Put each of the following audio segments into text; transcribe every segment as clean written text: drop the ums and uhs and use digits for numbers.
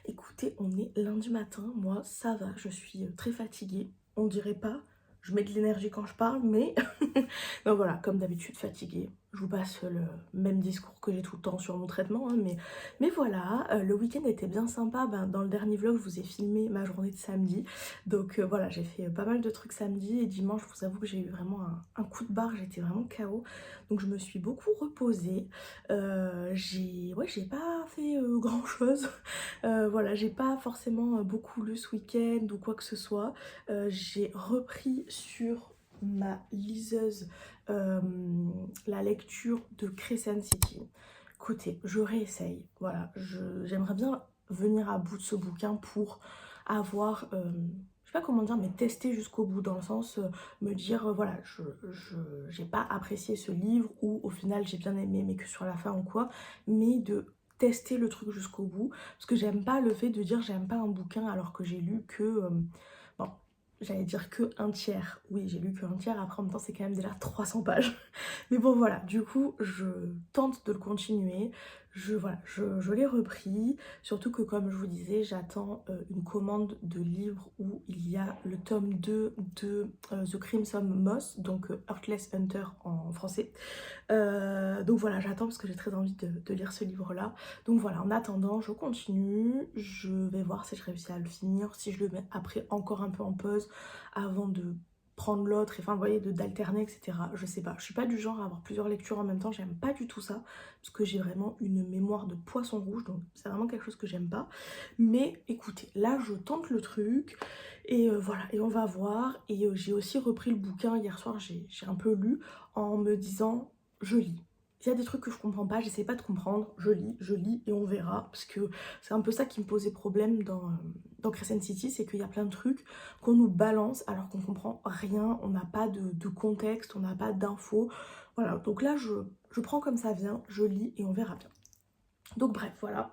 Écoutez, on est lundi matin, moi ça va, je suis très fatiguée. On dirait pas, je mets de l'énergie quand je parle, mais donc voilà, comme d'habitude fatiguée. Je vous passe le même discours que j'ai tout le temps sur mon traitement, hein, mais voilà, le week-end était bien sympa. Ben, dans le dernier vlog, je vous ai filmé ma journée de samedi. Donc voilà, j'ai fait pas mal de trucs samedi et dimanche, je vous avoue que j'ai eu vraiment un coup de barre, j'étais vraiment KO. Donc je me suis beaucoup reposée. J'ai pas fait grand-chose. Voilà, j'ai pas forcément beaucoup lu ce week-end ou quoi que ce soit. J'ai repris sur ma liseuse euh, la lecture de Crescent City. Écoutez, je réessaye. Voilà, j'aimerais bien venir à bout de ce bouquin pour avoir, je sais pas comment dire, mais tester jusqu'au bout, dans le sens me dire, voilà, j'ai pas apprécié ce livre ou au final j'ai bien aimé, mais que sur la fin ou quoi, mais de tester le truc jusqu'au bout, parce que j'aime pas le fait de dire j'aime pas un bouquin alors que j'ai lu que, bon, j'allais dire que un tiers. Oui, j'ai lu que un tiers, après en même temps c'est quand même déjà 300 pages. Mais bon voilà, du coup je tente de le continuer. Je l'ai repris, surtout que comme je vous disais, j'attends une commande de livres où il y a le tome 2 de The Crimson Moss, donc Heartless Hunter en français. Donc voilà, j'attends parce que j'ai très envie de lire ce livre-là. Donc voilà, en attendant, je continue. Je vais voir si je réussis à le finir, si je le mets après encore un peu en pause avant de prendre l'autre, et enfin vous voyez, d'alterner, etc. Je sais pas, je suis pas du genre à avoir plusieurs lectures en même temps, j'aime pas du tout ça, parce que j'ai vraiment une mémoire de poisson rouge, donc c'est vraiment quelque chose que j'aime pas. Mais écoutez, là je tente le truc, et voilà, et on va voir. Et j'ai aussi repris le bouquin hier soir, j'ai un peu lu, en me disant je lis. Il y a des trucs que je comprends pas, j'essaie pas de comprendre, je lis et on verra. Parce que c'est un peu ça qui me posait problème dans Crescent City, c'est qu'il y a plein de trucs qu'on nous balance alors qu'on comprend rien, on n'a pas de contexte, on n'a pas d'infos. Voilà, donc là je prends comme ça vient, je lis et on verra bien. Donc bref, voilà.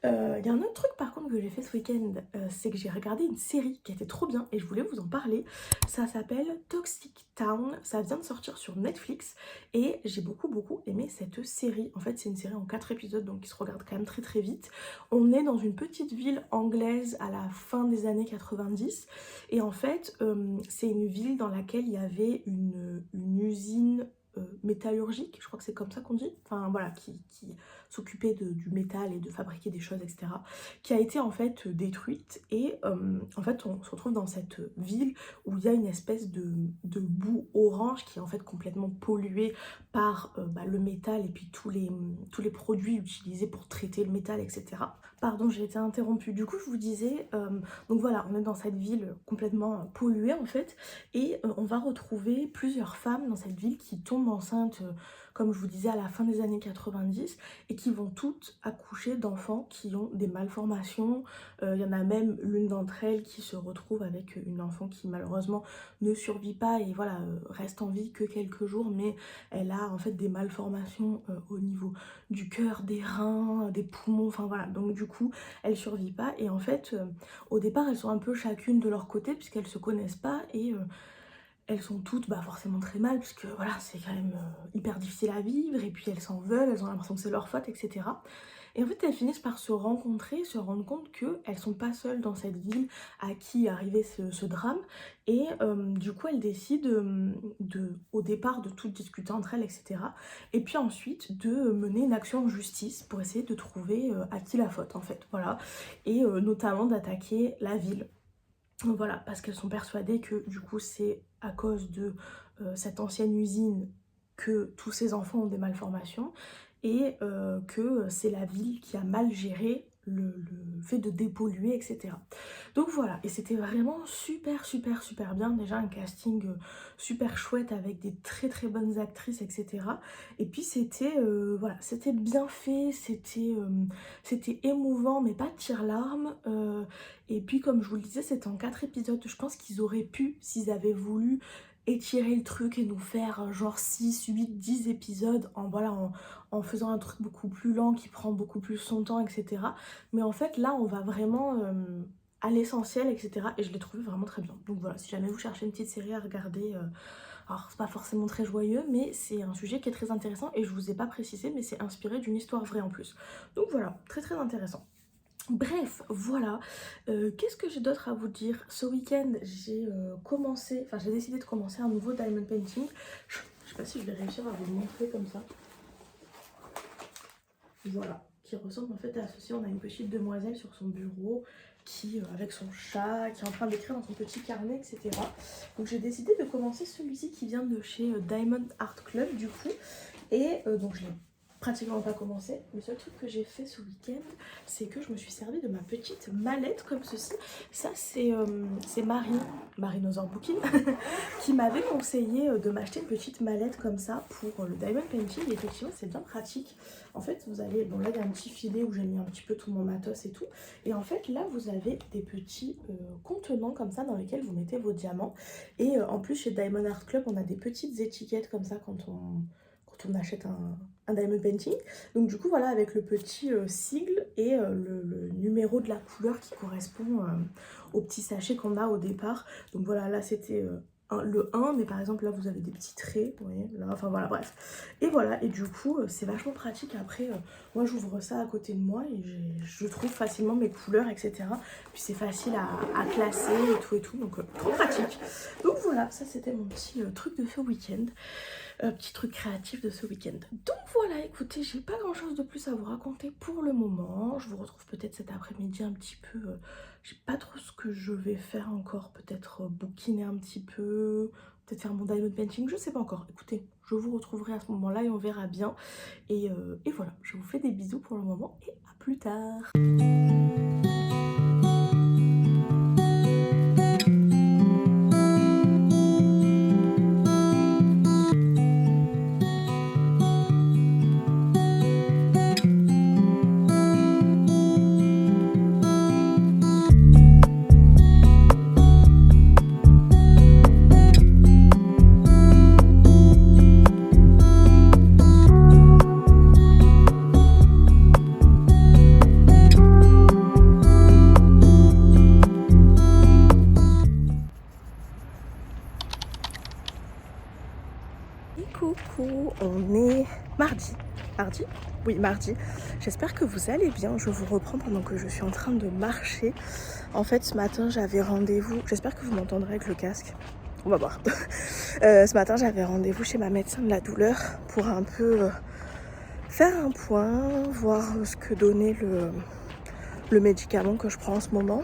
Il y a un autre truc par contre que j'ai fait ce week-end, c'est que j'ai regardé une série qui était trop bien et je voulais vous en parler. Ça s'appelle Toxic Town, ça vient de sortir sur Netflix et j'ai beaucoup aimé cette série. En fait c'est une série en 4 épisodes donc qui se regarde quand même très vite. On est dans une petite ville anglaise à la fin des années 90 et en fait c'est une ville dans laquelle il y avait une usine métallurgique, je crois que c'est comme ça qu'on dit, enfin voilà, qui s'occuper du métal et de fabriquer des choses, etc., qui a été en fait détruite. Et en fait, on se retrouve dans cette ville où il y a une espèce de boue orange qui est en fait complètement polluée par le métal et puis tous les produits utilisés pour traiter le métal, etc. Pardon, j'ai été interrompue. Du coup, je vous disais, donc voilà, on est dans cette ville complètement polluée en fait, et on va retrouver plusieurs femmes dans cette ville qui tombent enceintes, comme je vous disais, à la fin des années 90, et qui vont toutes accoucher d'enfants qui ont des malformations. Il y en a même l'une d'entre elles qui se retrouve avec une enfant qui malheureusement ne survit pas et voilà, reste en vie que quelques jours, mais elle a en fait des malformations au niveau du cœur, des reins, des poumons, enfin voilà, donc du coup elle survit pas. Et en fait au départ elles sont un peu chacune de leur côté puisqu'elles se connaissent pas, et elles sont toutes forcément très mal, puisque voilà, c'est quand même hyper difficile à vivre, et puis elles s'en veulent, elles ont l'impression que c'est leur faute, etc. Et en fait, elles finissent par se rencontrer, se rendre compte qu'elles sont pas seules dans cette ville à qui est arrivé ce drame, et du coup, elles décident au départ de tout discuter entre elles, etc. Et puis ensuite, de mener une action en justice pour essayer de trouver à qui la faute, en fait, voilà. Et notamment d'attaquer la ville. Voilà, parce qu'elles sont persuadées que du coup c'est à cause de cette ancienne usine que tous ces enfants ont des malformations, et que c'est la ville qui a mal géré le fait de dépolluer, etc. Donc voilà, et c'était vraiment super bien, déjà un casting super chouette avec des très bonnes actrices, etc. Et puis c'était voilà, c'était bien fait, c'était émouvant mais pas tire-larme. Et puis comme je vous le disais, c'était en 4 épisodes. Je pense qu'ils auraient pu, s'ils avaient voulu, étirer le truc et nous faire genre 6, 8, 10 épisodes voilà, en faisant un truc beaucoup plus lent qui prend beaucoup plus son temps, etc. Mais en fait là on va vraiment à l'essentiel, etc. Et je l'ai trouvé vraiment très bien. Donc voilà, si jamais vous cherchez une petite série à regarder, alors c'est pas forcément très joyeux, mais c'est un sujet qui est très intéressant, et je vous ai pas précisé, mais c'est inspiré d'une histoire vraie en plus. Donc voilà, très intéressant. Bref, voilà. Qu'est-ce que j'ai d'autre à vous dire? Ce week-end, j'ai j'ai décidé de commencer un nouveau diamond painting. Je sais pas si je vais réussir à vous le montrer comme ça. Voilà, qui ressemble en fait à ceci. On a une petite demoiselle sur son bureau qui, avec son chat, qui est en train d'écrire dans son petit carnet, etc. Donc j'ai décidé de commencer celui-ci qui vient de chez Diamond Art Club du coup. Et donc je l'ai pratiquement pas commencé. Le seul truc que j'ai fait ce week-end, c'est que je me suis servi de ma petite mallette comme ceci. Ça c'est Marinosaur Booking qui m'avait conseillé de m'acheter une petite mallette comme ça pour le diamond painting. Et effectivement c'est bien pratique. En fait vous avez, bon là il y a un petit filet où j'ai mis un petit peu tout mon matos et tout. Et en fait là vous avez des petits contenants comme ça dans lesquels vous mettez vos diamants. Et en plus chez Diamond Art Club on a des petites étiquettes comme ça quand on achète un diamond painting. Donc du coup voilà, avec le petit sigle et le numéro de la couleur qui correspond au petit sachet qu'on a au départ. Donc voilà, là c'était le 1, mais par exemple là vous avez des petits traits, vous voyez, là, enfin voilà, bref. Et voilà, et du coup c'est vachement pratique. Après moi j'ouvre ça à côté de moi et je trouve facilement mes couleurs, etc. Puis c'est facile à classer et tout, donc trop pratique. Donc voilà, ça c'était mon petit truc de ce week-end. Petit truc créatif de ce week-end. Donc voilà, écoutez, j'ai pas grand chose de plus à vous raconter pour le moment. Je vous retrouve peut-être cet après-midi un petit peu. Je sais pas trop ce que je vais faire encore. Peut-être bouquiner un petit peu. Peut-être faire mon diamond painting. Je sais pas encore. Écoutez, je vous retrouverai à ce moment-là et on verra bien. Et voilà, je vous fais des bisous pour le moment et à plus tard. Coucou, on est mardi. Mardi? Oui, mardi. J'espère que vous allez bien. Je vous reprends pendant que je suis en train de marcher. En fait, ce matin, j'avais rendez-vous. J'espère que vous m'entendrez avec le casque. On va voir. Ce matin, j'avais rendez-vous chez ma médecin de la douleur pour un peu faire un point, voir ce que donnait le médicament que je prends en ce moment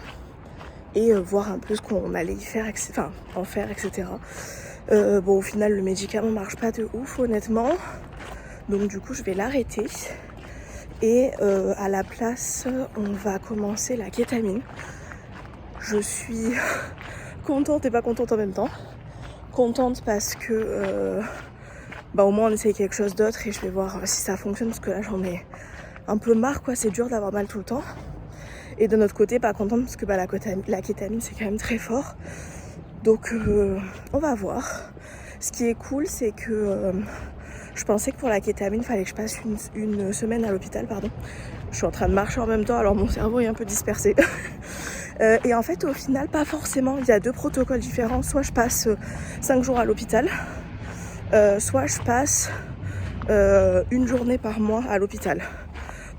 et voir un peu ce qu'on allait y faire, enfin, en faire, etc. Bon, au final, le médicament marche pas de ouf, honnêtement. Donc, du coup, je vais l'arrêter. Et à la place, on va commencer la kétamine. Je suis contente et pas contente en même temps. Contente parce que au moins on essaye quelque chose d'autre et je vais voir si ça fonctionne parce que là j'en ai un peu marre quoi, c'est dur d'avoir mal tout le temps. Et de notre côté pas contente parce que la kétamine c'est quand même très fort. Donc on va voir. Ce qui est cool c'est que je pensais que pour la kétamine il fallait que je passe une semaine à l'hôpital, pardon. Je suis en train de marcher en même temps alors mon cerveau est un peu dispersé. Et en fait au final pas forcément, il y a 2 protocoles différents. Soit je passe 5 jours à l'hôpital, soit je passe une journée par mois à l'hôpital.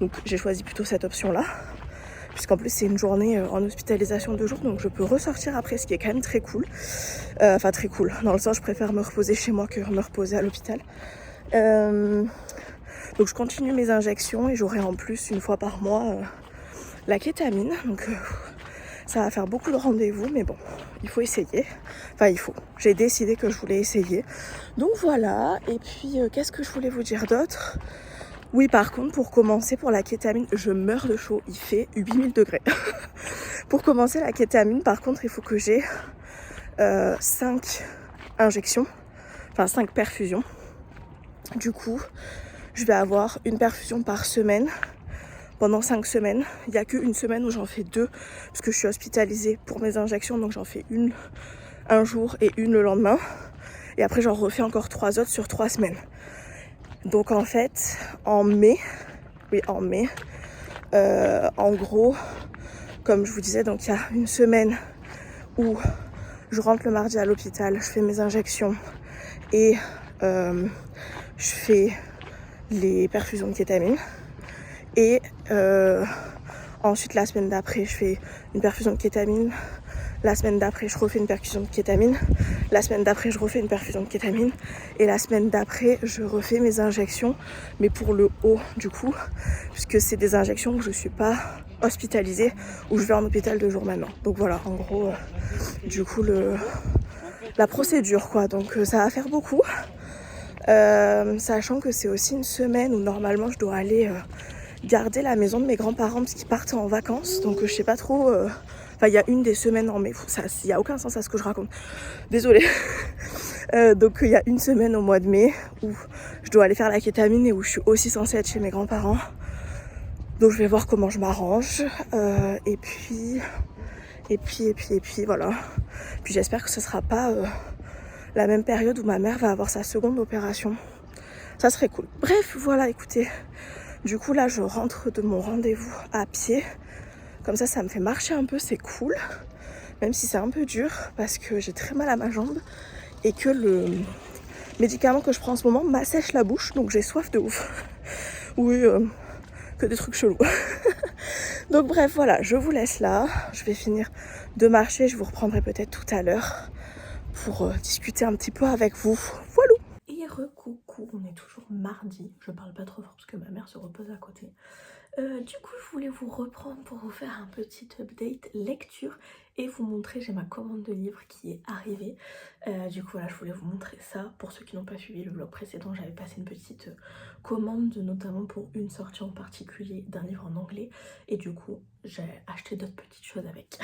Donc j'ai choisi plutôt cette option là, puisqu'en plus c'est une journée en hospitalisation 2 jours, donc je peux ressortir après, ce qui est quand même très cool. Enfin très cool, dans le sens je préfère me reposer chez moi que me reposer à l'hôpital. Donc je continue mes injections et j'aurai en plus une fois par mois la kétamine. Donc ça va faire beaucoup de rendez-vous, mais bon, il faut essayer. Enfin, j'ai décidé que je voulais essayer. Donc voilà, et puis qu'est-ce que je voulais vous dire d'autre? Oui, par contre, pour commencer, pour la kétamine, je meurs de chaud, il fait 8000 degrés. Pour commencer la kétamine, par contre, il faut que j'ai 5 injections, enfin 5 perfusions. Du coup, je vais avoir une perfusion par semaine. Pendant 5 semaines, il n'y a qu'une semaine où j'en fais 2 parce que je suis hospitalisée pour mes injections, donc j'en fais une un jour et une le lendemain. Et après j'en refais encore 3 autres sur 3 semaines. Donc en fait, en mai, en gros, comme je vous disais, donc il y a une semaine où je rentre le mardi à l'hôpital, je fais mes injections et je fais les perfusions de kétamine. Et Ensuite, la semaine d'après, je fais une perfusion de kétamine. La semaine d'après, je refais une perfusion de kétamine. La semaine d'après, je refais une perfusion de kétamine. Et la semaine d'après, je refais mes injections, mais pour le haut du coup, puisque c'est des injections où je ne suis pas hospitalisée, où je vais en hôpital 2 jours maintenant. Donc voilà, en gros, du coup, la procédure, quoi. Donc ça va faire beaucoup. Sachant que c'est aussi une semaine où normalement je dois aller garder la maison de mes grands-parents parce qu'ils partent en vacances. Donc je sais pas trop... Enfin, il y a une des semaines, non mais il n'y a aucun sens à ce que je raconte. Désolée. Donc il y a une semaine au mois de mai où je dois aller faire la kétamine et où je suis aussi censée être chez mes grands-parents. Donc je vais voir comment je m'arrange. Et puis voilà. Puis j'espère que ce sera pas la même période où ma mère va avoir sa seconde opération. Ça serait cool. Bref, voilà, écoutez. Du coup, là, je rentre de mon rendez-vous à pied. Comme ça me fait marcher un peu, c'est cool. Même si c'est un peu dur parce que j'ai très mal à ma jambe et que le médicament que je prends en ce moment m'assèche la bouche, donc j'ai soif de ouf. Oui, que des trucs chelous. Donc bref, voilà, je vous laisse là. Je vais finir de marcher, je vous reprendrai peut-être tout à l'heure pour discuter un petit peu avec vous. Voilà. Et recoucou, on est toujours mardi. Je parle pas trop fort parce que ma mère se repose à côté. Du coup, je voulais vous reprendre pour vous faire un petit update lecture et vous montrer, j'ai ma commande de livre qui est arrivée. Du coup, voilà, je voulais vous montrer ça. Pour ceux qui n'ont pas suivi le vlog précédent, j'avais passé une petite commande, notamment pour une sortie en particulier d'un livre en anglais. Et du coup, j'ai acheté d'autres petites choses avec.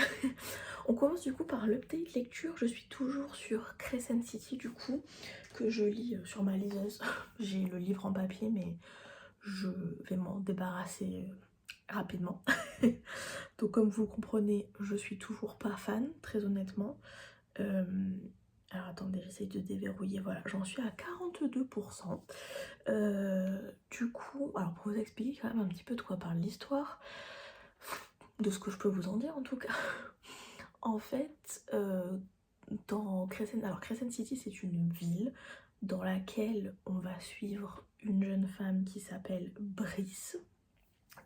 On commence du coup par l'update lecture. Je suis toujours sur Crescent City, du coup, que je lis sur ma liseuse. J'ai le livre en papier, mais je vais m'en débarrasser rapidement. Donc comme vous le comprenez, je suis toujours pas fan, très honnêtement. Alors attendez, j'essaye de déverrouiller, voilà, j'en suis à 42%. Du coup, alors pour vous expliquer quand même un petit peu de quoi parle l'histoire, de ce que je peux vous en dire en tout cas. En fait, dans Crescent City, c'est une ville dans laquelle on va suivre une jeune femme qui s'appelle Brice,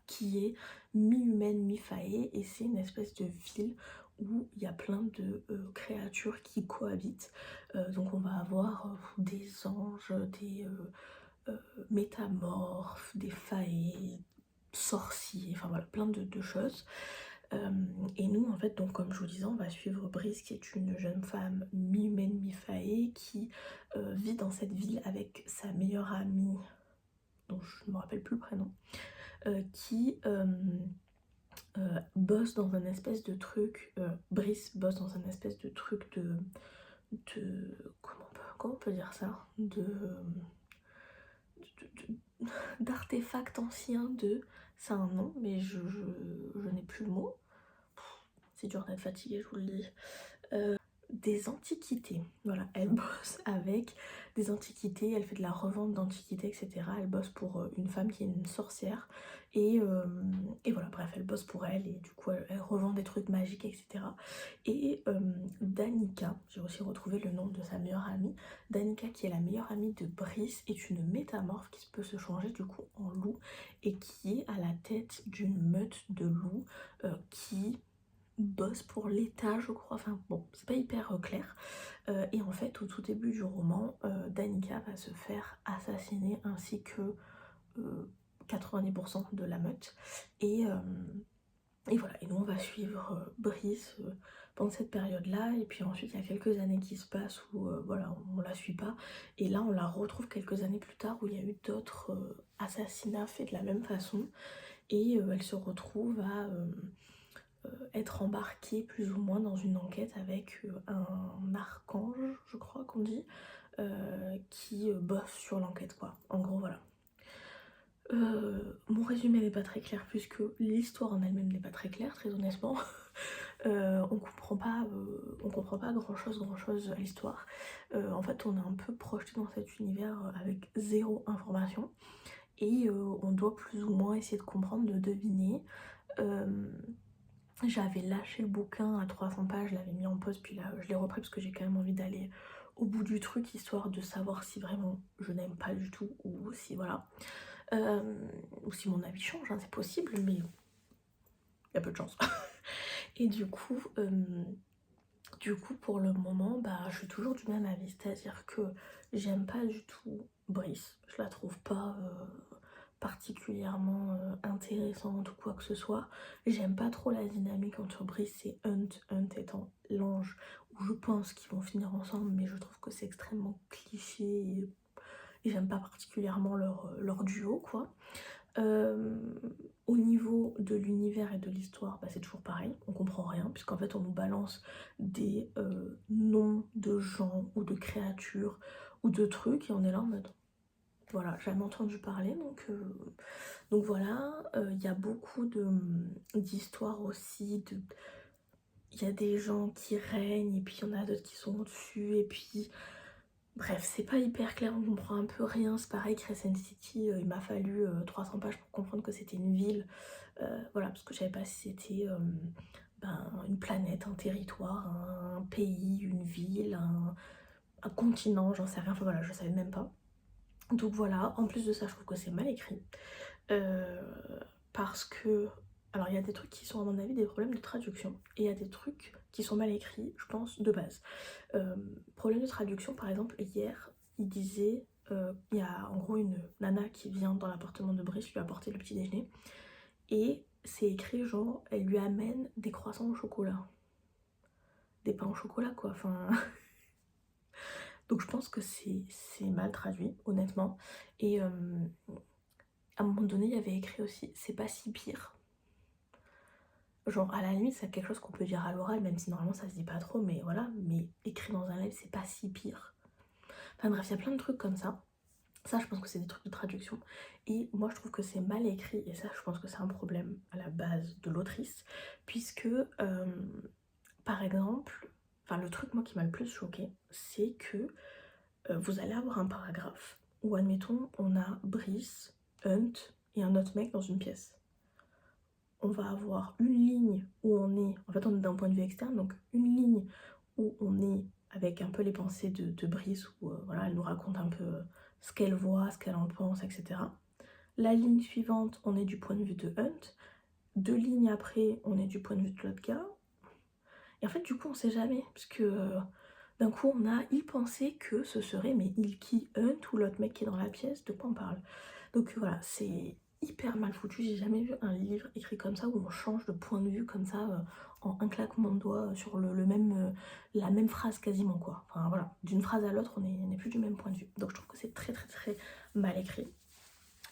qui est mi-humaine, mi-faée, et c'est une espèce de ville où il y a plein de créatures qui cohabitent. Donc on va avoir des anges, des métamorphes, des faées, sorciers, enfin voilà, plein de choses. Et nous en fait, donc comme je vous disais, on va suivre Brice qui est une jeune femme mi-humaine, mi-faée qui vit dans cette ville avec sa meilleure amie, dont je ne me rappelle plus le prénom, qui bosse dans un espèce de truc, Brice bosse dans un espèce de truc comment on peut dire ça, d'artefacts anciens c'est un nom mais je n'ai plus le mot, c'est dur d'être fatiguée, je vous le dis. Des antiquités, voilà, elle bosse avec des antiquités, elle fait de la revente d'antiquités, etc. Elle bosse pour une femme qui est une sorcière et voilà, bref, elle bosse pour elle et du coup elle revend des trucs magiques, etc. Et Danica, j'ai aussi retrouvé le nom de sa meilleure amie, Danica qui est la meilleure amie de Brice, est une métamorphe qui peut se changer du coup en loup et qui est à la tête d'une meute de loups qui bosse pour l'État, je crois, enfin bon, c'est pas hyper clair. Et en fait, au tout début du roman, Danica va se faire assassiner ainsi que 90% de la meute. Et voilà, et nous on va suivre Brice pendant cette période-là, et puis ensuite il y a quelques années qui se passent où voilà, on la suit pas, et là on la retrouve quelques années plus tard où il y a eu d'autres assassinats faits de la même façon, et elle se retrouve à être embarquée plus ou moins dans une enquête avec un archange, je crois qu'on dit, qui bosse sur l'enquête quoi. En gros voilà. Mon résumé n'est pas très clair puisque l'histoire en elle-même n'est pas très claire, très honnêtement. On comprend pas grand chose à l'histoire. En fait on est un peu projeté dans cet univers avec zéro information et on doit plus ou moins essayer de comprendre, de deviner. J'avais lâché le bouquin à 300 pages, je l'avais mis en pause, puis là je l'ai repris parce que j'ai quand même envie d'aller au bout du truc, histoire de savoir si vraiment je n'aime pas du tout, ou si voilà, ou si mon avis change, hein, c'est possible, mais y a peu de chance. Et du coup, pour le moment, bah, je suis toujours du même avis, c'est-à-dire que j'aime pas du tout Brice. Je la trouve pas particulièrement intéressante ou quoi que ce soit. J'aime pas trop la dynamique entre Brice et Hunt, Hunt étant l'ange, où je pense qu'ils vont finir ensemble, mais je trouve que c'est extrêmement cliché et j'aime pas particulièrement leur duo, quoi. Euh, Au niveau de l'univers et de l'histoire, bah, c'est toujours pareil, on comprend rien, puisqu'en fait on nous balance des noms de gens ou de créatures ou de trucs et on est là en mode voilà, jamais entendu parler, donc voilà, il y a beaucoup d'histoires aussi, il y a des gens qui règnent et puis il y en a d'autres qui sont au-dessus et puis bref, c'est pas hyper clair, on comprend un peu rien. C'est pareil, Crescent City, il m'a fallu 300 pages pour comprendre que c'était une ville. Voilà, parce que je savais pas si c'était une planète, un territoire, un pays, une ville, un continent, j'en sais rien. Enfin voilà, je savais même pas. Donc voilà, en plus de ça, je trouve que c'est mal écrit. Euh, Parce que... Alors il y a des trucs qui sont à mon avis des problèmes de traduction. Et il y a des trucs qui sont mal écrits, je pense, de base. Problème de traduction, par exemple, hier, il disait, il y a en gros une nana qui vient dans l'appartement de Brice lui apporter le petit déjeuner, et c'est écrit genre, elle lui amène des croissants au chocolat, des pains au chocolat quoi, enfin... Donc je pense que c'est mal traduit, honnêtement, et à un moment donné, il y avait écrit aussi, c'est pas si pire. Genre, à la limite, c'est quelque chose qu'on peut dire à l'oral, même si normalement ça se dit pas trop, mais voilà, mais écrit dans un live, c'est pas si pire. Enfin bref, il y a plein de trucs comme ça. Ça, je pense que c'est des trucs de traduction. Et moi, je trouve que c'est mal écrit. Et ça, je pense que c'est un problème à la base de l'autrice. Puisque, par exemple, enfin, le truc, moi, qui m'a le plus choqué, c'est que vous allez avoir un paragraphe où, admettons, on a Brice, Hunt et un autre mec dans une pièce. On va avoir une ligne où on est... En fait, on est d'un point de vue externe. Donc, une ligne où on est avec un peu les pensées de Brice, où voilà, elle nous raconte un peu ce qu'elle voit, ce qu'elle en pense, etc. La ligne suivante, on est du point de vue de Hunt. 2 lignes après, on est du point de vue de l'autre gars. Et en fait, du coup, on sait jamais, parce que d'un coup, il pensait que ce serait, mais il qui, Hunt ou l'autre mec qui est dans la pièce, de quoi on parle. Donc voilà, c'est hyper mal foutu. J'ai jamais vu un livre écrit comme ça où on change de point de vue comme ça en un claquement de doigts sur la même phrase quasiment quoi. Enfin voilà, d'une phrase à l'autre, on n'est plus du même point de vue. Donc je trouve que c'est très très très mal écrit.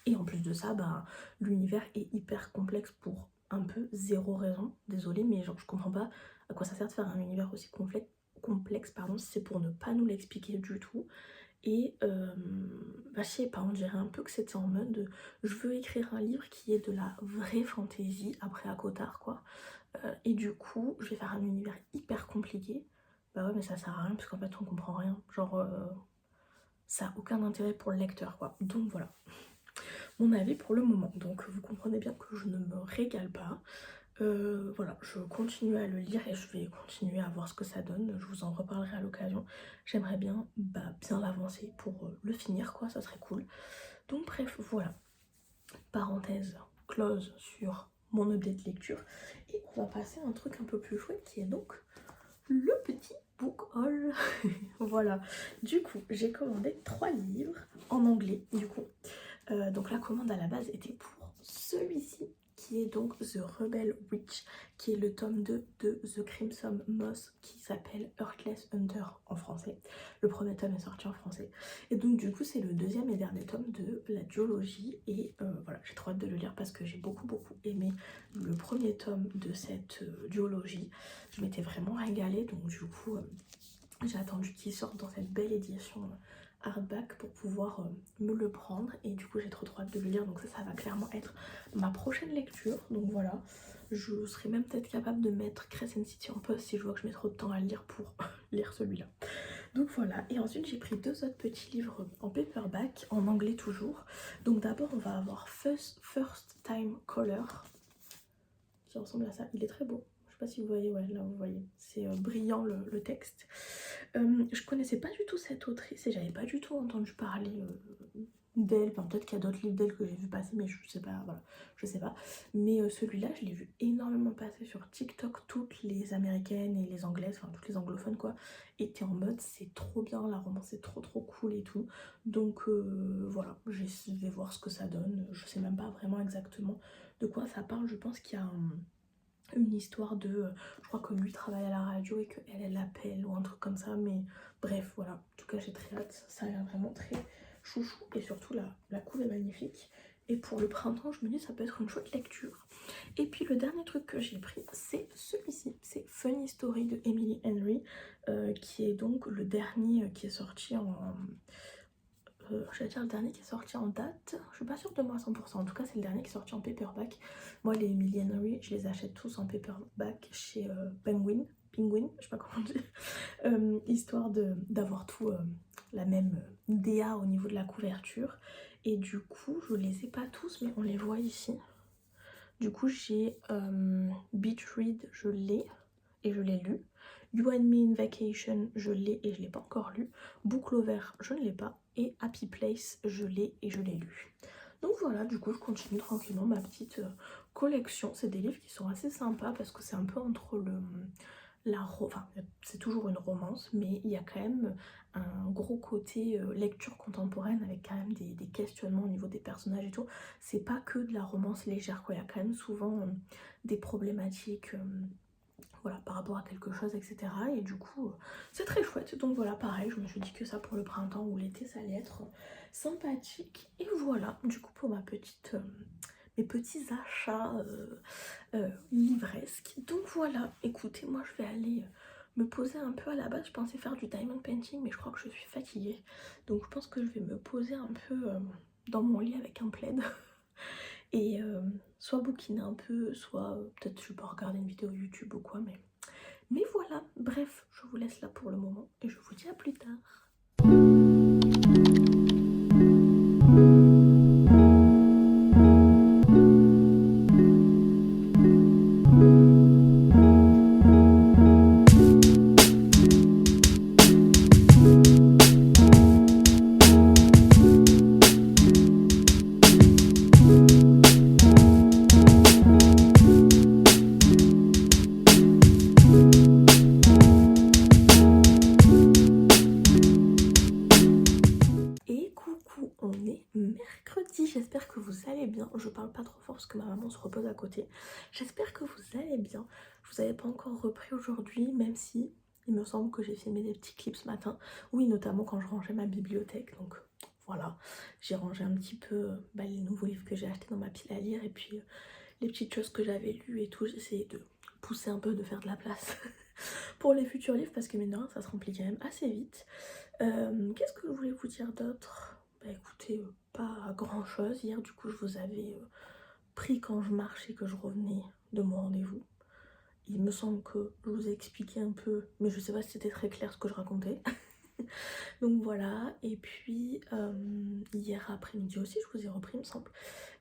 Et en plus de ça, bah, l'univers est hyper complexe pour un peu zéro raison. Désolée, mais genre je comprends pas à quoi ça sert de faire un univers aussi complexe pardon, si c'est pour ne pas nous l'expliquer du tout. Et bah, je sais pas, on dirait un peu que c'était en mode je veux écrire un livre qui est de la vraie fantaisie après à Cotard quoi. Et du coup, je vais faire un univers hyper compliqué. Bah ouais, mais ça sert à rien parce qu'en fait on comprend rien. Genre, ça a aucun intérêt pour le lecteur quoi. Donc voilà, mon avis pour le moment. Donc vous comprenez bien que je ne me régale pas. Voilà, je continue à le lire et je vais continuer à voir ce que ça donne. Je vous en reparlerai à l'occasion. J'aimerais bien bien l'avancer pour le finir, quoi, ça serait cool. Donc bref, voilà. Parenthèse close sur mon update lecture. Et on va passer à un truc un peu plus chouette qui est donc le petit book haul. Voilà. Du coup, j'ai commandé 3 livres en anglais, du coup. Donc la commande à la base était pour celui-ci qui est donc The Rebel Witch, qui est le tome 2 de The Crimson Moss qui s'appelle Heartless Hunter en français. Le premier tome est sorti en français. Et donc du coup c'est le deuxième et dernier tome de la duologie et voilà, j'ai trop hâte de le lire parce que j'ai beaucoup aimé le premier tome de cette duologie. Je m'étais vraiment régalée, donc du coup j'ai attendu qu'il sorte dans cette belle édition hardback pour pouvoir me le prendre et du coup j'ai trop hâte de le lire, donc ça va clairement être ma prochaine lecture. Donc voilà, je serais même peut-être capable de mettre Crescent City en pause si je vois que je mets trop de temps à le lire pour lire celui-là. Donc voilà, et ensuite j'ai pris 2 autres petits livres en paperback, en anglais toujours. Donc d'abord on va avoir First Time Caller qui ressemble à ça, il est très beau. Je sais pas si vous voyez, ouais là vous voyez, c'est brillant le texte. Je connaissais pas du tout cette autrice et j'avais pas du tout entendu parler d'elle, enfin, peut-être qu'il y a d'autres livres d'elle que j'ai vu passer, mais je sais pas, voilà, je sais pas. Mais celui-là, je l'ai vu énormément passer sur TikTok. Toutes les américaines et les anglaises, enfin toutes les anglophones quoi, étaient en mode c'est trop bien, la romance c'est trop cool et tout. Donc voilà, je vais voir ce que ça donne. Je sais même pas vraiment exactement de quoi ça parle. Je pense qu'il y a une histoire de, je crois que lui travaille à la radio et qu'elle elle l'appelle ou un truc comme ça, mais bref voilà, en tout cas j'ai très hâte, ça a l'air vraiment très chouchou et surtout la couve est magnifique et pour le printemps je me dis ça peut être une chouette lecture. Et puis le dernier truc que j'ai pris c'est celui-ci, c'est Funny Story de Emily Henry, qui est donc le dernier qui est sorti en j'allais dire le dernier qui est sorti en date, je suis pas sûre de moi à 100%, en tout cas c'est le dernier qui est sorti en paperback. Moi les Emily Henry, je les achète tous en paperback chez Penguin, je sais pas comment on dit, histoire d'avoir tout la même DA au niveau de la couverture. Et du coup, je les ai pas tous, mais on les voit ici. Du coup, j'ai Beach Read, je l'ai et je l'ai lu. You and Me in Vacation, je l'ai et je l'ai pas encore lu. Book Lover, je ne l'ai pas. Et Happy Place, je l'ai et je l'ai lu. Donc voilà, du coup, je continue tranquillement ma petite collection. C'est des livres qui sont assez sympas parce que c'est un peu entre enfin, c'est toujours une romance, mais il y a quand même un gros côté lecture contemporaine avec quand même des questionnements au niveau des personnages et tout. C'est pas que de la romance légère quoi, il y a quand même souvent des problématiques voilà, par rapport à quelque chose, etc. Et du coup, c'est très chouette. Donc voilà, pareil, je me suis dit que ça pour le printemps ou l'été, ça allait être sympathique. Et voilà, du coup, pour mes petits achats livresques. Donc voilà, écoutez, moi je vais aller me poser un peu. À la base, je pensais faire du diamond painting, mais je crois que je suis fatiguée. Donc je pense que je vais me poser un peu dans mon lit avec un plaid. Et soit bouquiner un peu, soit peut-être je peux regarder une vidéo YouTube ou quoi, mais voilà, bref, je vous laisse là pour le moment et je vous dis à plus tard. Et coucou, on est mercredi, j'espère que vous allez bien. Je parle pas trop fort parce que ma maman se repose à côté. J'espère que vous allez bien. Je vous avais pas encore repris aujourd'hui, même si il me semble que j'ai filmé des petits clips ce matin. Oui, notamment quand je rangeais ma bibliothèque, donc voilà. J'ai rangé un petit peu les nouveaux livres que j'ai achetés dans ma pile à lire et puis les petites choses que j'avais lues et tout. J'essayais de pousser un peu, de faire de la place pour les futurs livres parce que maintenant ça se remplit quand même assez vite. Qu'est-ce que je voulais vous dire d'autre? Bah écoutez, pas grand chose. Hier du coup je vous avais pris quand je marchais, que je revenais de mon rendez-vous. Il me semble que je vous ai expliqué un peu, mais je sais pas si c'était très clair ce que je racontais. Donc voilà, et puis hier après-midi aussi je vous ai repris il me semble.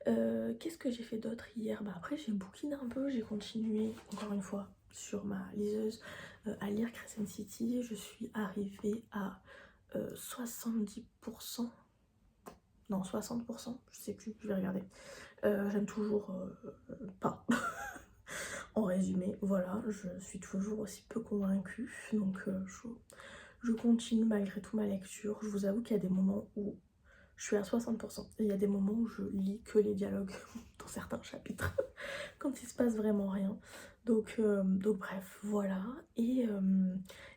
Qu'est-ce que j'ai fait d'autre hier? Bah après j'ai bouquiné un peu, j'ai continué encore une fois sur ma liseuse à lire Crescent City. Je suis arrivée à 70%, non 60%, je sais plus, je vais regarder. J'aime toujours pas. En résumé, voilà, je suis toujours aussi peu convaincue, donc je continue malgré tout ma lecture. Je vous avoue qu'il y a des moments où je suis à 60% et il y a des moments où je lis que les dialogues dans certains chapitres quand il se passe vraiment rien. Donc bref, voilà. Et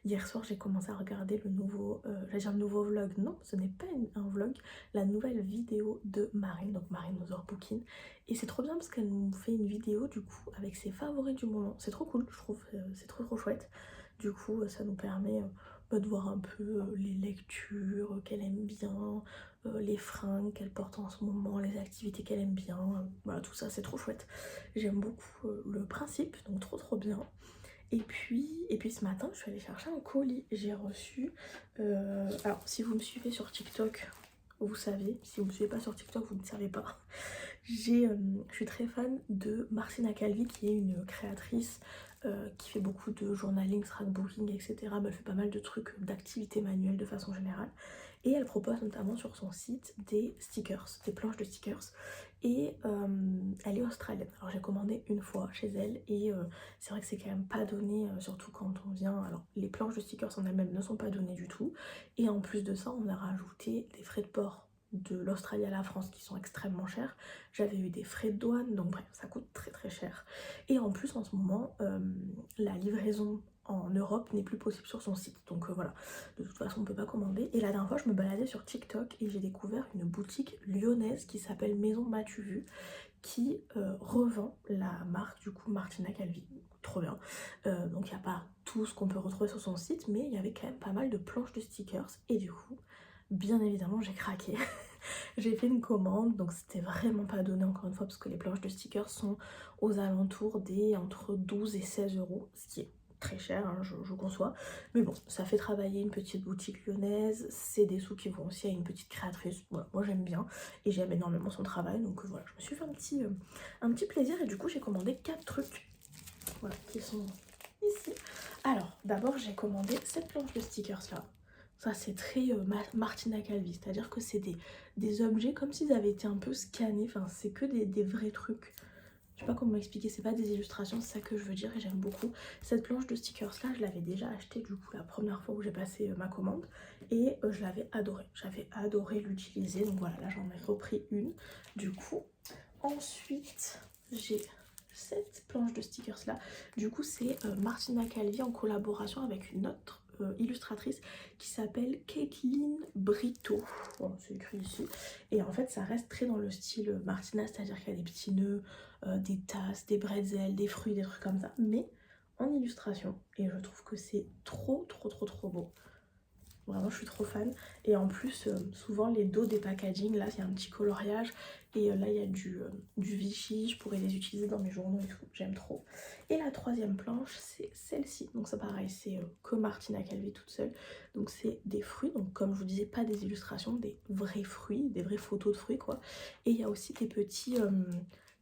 hier soir j'ai commencé à regarder le nouveau, j'allais dire le nouveau vlog, non ce n'est pas un vlog, la nouvelle vidéo de Marine, donc Marine Mother Booking. Et c'est trop bien parce qu'elle nous fait une vidéo du coup avec ses favoris du moment. C'est trop cool, je trouve, c'est trop chouette. Du coup ça nous permet de voir un peu les lectures qu'elle aime bien, les fringues qu'elle porte en ce moment, les activités qu'elle aime bien, voilà tout ça c'est trop chouette. J'aime beaucoup le principe, donc trop bien. Et puis ce matin je suis allée chercher un colis, j'ai reçu, alors si vous me suivez sur TikTok vous savez, si vous me suivez pas sur TikTok vous ne savez pas. Je suis très fan de Marcina Calvi qui est une créatrice qui fait beaucoup de journaling, scrapbooking, etc. Elle fait pas mal de trucs d'activités manuelles de façon générale. et elle propose notamment sur son site des stickers, des planches de stickers, et elle est australienne. Alors j'ai commandé une fois chez elle et c'est vrai que c'est quand même pas donné, surtout quand on vient, alors les planches de stickers en elles-mêmes ne sont pas données du tout, et en plus de ça on a rajouté des frais de port de l'Australie à la France qui sont extrêmement chers. J'avais eu des frais de douane, donc bref, ça coûte très très cher. Et en plus en ce moment, la livraison en Europe n'est plus possible sur son site. Donc voilà, de toute façon on peut pas commander. Et la dernière fois je me baladais sur TikTok et j'ai découvert une boutique lyonnaise qui s'appelle Maison M'as-tu vu, qui revend la marque du coup Martina Calvi. Trop bien. Donc il n'y a pas tout ce qu'on peut retrouver sur son site, mais il y avait quand même pas mal de planches de stickers. Et du coup, bien évidemment j'ai craqué. J'ai fait une commande, donc c'était vraiment pas donné encore une fois parce que les planches de stickers sont aux alentours des entre 12 et 16 euros, ce qui est très cher, hein, je conçois. Mais bon, ça fait travailler une petite boutique lyonnaise, c'est des sous qui vont aussi à une petite créatrice. Voilà, moi j'aime bien et j'aime énormément son travail, donc voilà, je me suis fait un petit plaisir et du coup j'ai commandé 4 trucs, voilà, qui sont ici. Alors, d'abord j'ai commandé cette planche de stickers là. Ça c'est très Martina Calvi, c'est-à-dire que c'est des objets comme s'ils avaient été un peu scannés, enfin c'est que des vrais trucs. Je sais pas comment m'expliquer, c'est pas des illustrations, c'est ça que je veux dire et j'aime beaucoup. Cette planche de stickers là, je l'avais déjà achetée du coup la première fois où j'ai passé ma commande et je l'avais adorée. J'avais adoré l'utiliser, donc voilà, là j'en ai repris une du coup. Ensuite, j'ai cette planche de stickers là, du coup c'est Martina Calvi en collaboration avec une autre illustratrice qui s'appelle Caitlin Brito, bon, c'est écrit ici, et en fait ça reste très dans le style Martina, c'est-à-dire qu'il y a des petits nœuds, des tasses, des bretzels, des fruits, des trucs comme ça, mais en illustration, et je trouve que c'est trop beau. Vraiment, je suis trop fan. Et en plus, souvent les dos des packaging, là, il y a un petit coloriage. Et là, il y a du Vichy. Je pourrais les utiliser dans mes journaux et tout. J'aime trop. Et la troisième planche, c'est celle-ci. Donc ça, pareil, c'est que Martina Calvi toute seule. Donc c'est des fruits. Donc comme je vous disais, pas des illustrations, des vrais fruits, des vraies photos de fruits, quoi. Et il y a aussi des petits...